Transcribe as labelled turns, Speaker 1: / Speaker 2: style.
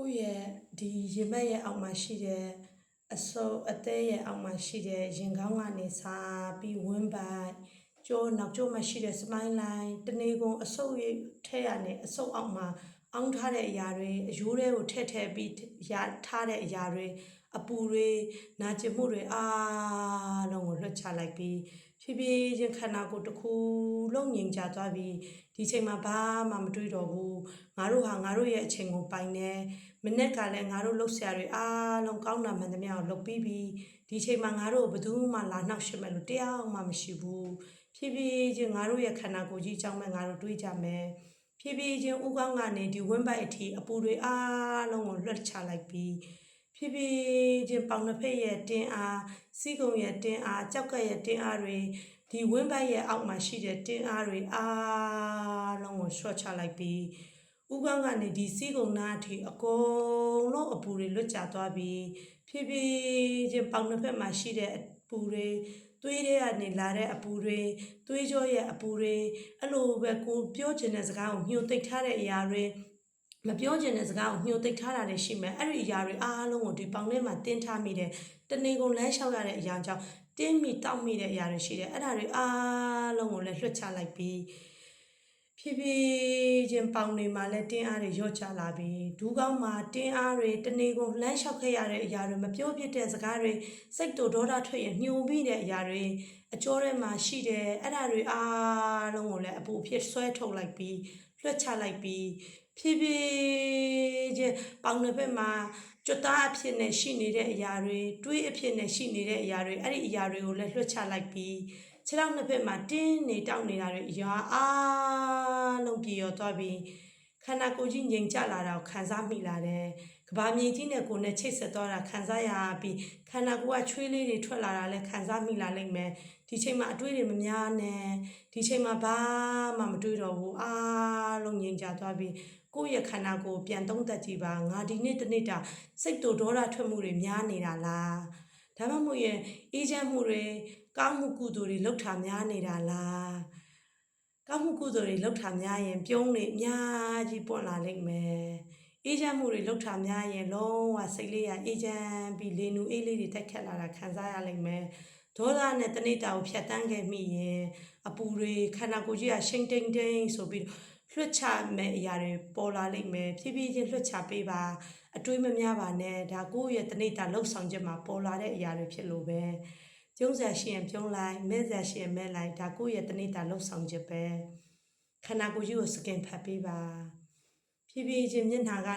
Speaker 1: ကိုယ့်ရဲ့ဒီရင်ဘတ်ရဲ့အောက်မှာရှိတဲ့အဆုပ်အသည်းရဲ့အောက်မှာရှိတဲ့ရင်ခေါင်းကနေစားပြီးဝမ်းပိုက်ကျောနောက်ကျောမှာရှိတဲ့စပိုင်းလိုင်းတနေကုန်အဆုပ်ရဲ့ထဲရနေအဆုပ်အောက်မှာအောင်းထားတဲ့အရာတွေအယိုးတွေကိုထည့်ပြီးရထားတဲ့အရာတွေအပူတွေနာကျင်မှုတွေအားလုံးကိုလွှတ်ချလိုက်ပြီးဖြည်းဖြည်းချင်းခန္ဓာကိုယ်တစ်ခုလုံးငြိမ်ချသွားပြီးဒီချိန်မှာဘာမှမတွေးတော့ဘူးငါတို့ဟာငါတို့ရဲ့အချိန်ကိုပိုင်နေမနေ့ကလည်းငါတို့လှုပ်ရှားတွေအားလုံးကောင်းတာမှန်သမျှကိုလှုပ်ပြီးဒီချိန်မှာငါတို့ဘယ်သူမှလာနှောက်ရှက်မဲ့လို့တရားမှမရှိဘူးဖြည်းဖြည်းချင်းငါတို့ရဲ့ခန္ဓာကိုယ်ကြီးအကြောင်းပဲငါတို့တွေးကြမယ်ဖြည်းဖြည်းချင်းဥကောင်းကနေဒီဝင်းပိုက်အထိအပူတွေအားလုံးကိုလွှတ်ချလိုက်ပြီးဖြည်းဖြည်းချင်းပေါင်နှစ်ဖက်ရဲ့တင်းအားစီးကုံရဲ့တင်းအားကြောက်ကရဲ့တင်းအားတွေဒီဝင်းပိုက်ရဲ့အောက်မှာရှိတဲ့တင်းအားတွေအားလုံးကိုရှော့ချလိုက်ပြီးဥကောင်းကနေဒီစီးကုံနာအထိအကုန်လုံးအပူတွေလွတ်ကျသွားပြီးဖြည်းဖြည်းချင်းပေါင်နှစ်ဖက်မှာရှိတဲ့အပူတွေသွေးတွေကနေလာတဲ့အပူတွေသွေးကြောရဲ့အပူတွေအဲ့လိုပဲကိုပြောချင်တဲ့စကားကိုညှို့သိပ်ထားတဲ့အရာတွေမပြောချင်တဲ့စကားကိုညှို့သိပ်ထားတာတွေရှိမယ်အဲ့ဒီအရာတွေအားလုံးကိုဒီပေါင်ထဲမှာတင်းထားမိတယ်တနေကုန်လမ်းလျှောက်ရတဲ့အရာကြောင့်တင်းမိတောက်မိတဲ့အရာတွေရှိတယ်အဲ့ဒါတွေအားလုံးကိုလည်းလွှတ်ချလိုက်ပြီးဖြည်းဖြည်းချင်းပေါင်တွေမှာလည်းတင်းအားတွေရော့ချလာပြီးဒူးကောင်းမှာတင်းအားတွေတနေကုန်လမ်းလျှောက်ခဲ့ရတဲ့အရာတွေမပြောပြတဲ့စကားတွေစိတ်တူဒေါသထွက်ရင်ညှို့ပြီးတဲ့အရာတွေအကျောထဲမှာရှိတယ်အဲ့ဒါတွေအားလုံးကိုလည်းအပူဖြစ်ဆွဲထုတ်လိုက်ပြီးလွှတ်ချလိုက်ပြီးဖြည်းဖြည်းချင်းပေါင်တစ်ဖက်မှာကြွသားအဖြစ်နဲ့ရှိနေတဲ့အရာတွေတွေးအဖြစ်နဲ့ရှိနေတဲ့အရာတွေအဲ့ဒီအရာတွေကိုလည်းလွှတ်ချလိုက်ပြီးခြေထောက်နှစ်ဖက်မှာတင်းနေတောက်နေတာတွေအရာအားလုံးပြေရောသွားပြီးခန္ဓာကိုယ်ကြီးငြိမ်ချလာတာကိုခံစားမိလာတယ်ကဘာမြေကြီးနဲ့ကိုယ်နဲ့ချိတ်ဆက်သွားတာခံစားရပြီးခန္ဓာကိုယ်ကချွေးလေးတွေထွက်လာတာလည်းခံစားမိလာလိမ့်မယ်ဒီချိန်မှာအတွေးတွေမများနဲ့ဒီချိန်မှာဘာမှမတွေးတော့ဘူးအားလုံးငြိမ်ချသွားပြီးကိုယ့်ရဲ့ခန္ဓာကိုယ်ပြန်သုံးသပ်ကြည့်ပါငါဒီနေ့တစ်နေ့တာစိတ်တူဒေါသထွက်မှုတွေများနေတာလားဒါမှမဟုတ်ရင်အေးချမ်းမှုတွေကောင်းမှုကုသိုလ်တွေလှုပ်ထာများနေတာလားကောင်းမှုကုသိုလ်တွေလှုပ်ထာများရင်ပြုံးတွေအများကြီးပွင့်လာလိမ့်မယ်အေးချမ်းမှုတွေလှုပ်ထာများရင်လုံးဝစိတ်လေးရအေးချမ်းပြီးလေနူအေးလေးတွေတက်ခတ်လာတာခံစားရလိမ့်မယ်ဒေါသနဲ့တဏိတာကိုဖြတ်တန်းခဲ့မိရင်အပူတွေခန္ဓာကိုယ်ကြီးကရှိန်တိန်တိန်ဆိုပြီးလွှတ်ချမဲ့အရာတွေပေါ်လာလိမ့်မယ်ဖြည်းဖြည်းချင်းလွှတ်ချပေးပါအတွေးမများပါနဲ့ဒါကိုယ့်ရဲ့တဏိတာလှုပ်ဆောင်ချက်မှာပေါ်လာတဲ့အရာတွေဖြစ်လို့ပဲကျုံးဆက်ရှိရင်ပြုံးလိုက်မဲဆက်ရှိရင်မဲလိုက်ဒါကိုယ့်ရဲ့တဏိတာလှုပ်ဆောင်ချက်ပဲခန္ဓာကိုယ်ကြီးကိုစကင်ဖတ်ပေးပါဖြည်းဖြည်းချင်းမျက်နှာက